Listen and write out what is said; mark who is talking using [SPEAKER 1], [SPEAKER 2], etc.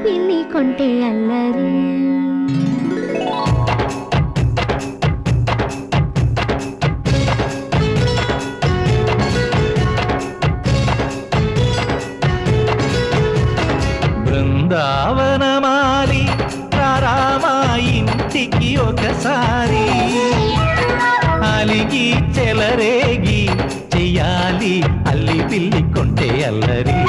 [SPEAKER 1] బిల్లి కొంటే అల్లరి.
[SPEAKER 2] బృందావనమాలి రామా ఇంటికి ఒకసారి, అలిగి చెలరేగి చెయ్యాలి అల్లి పిల్లి కొంటే అల్లరి.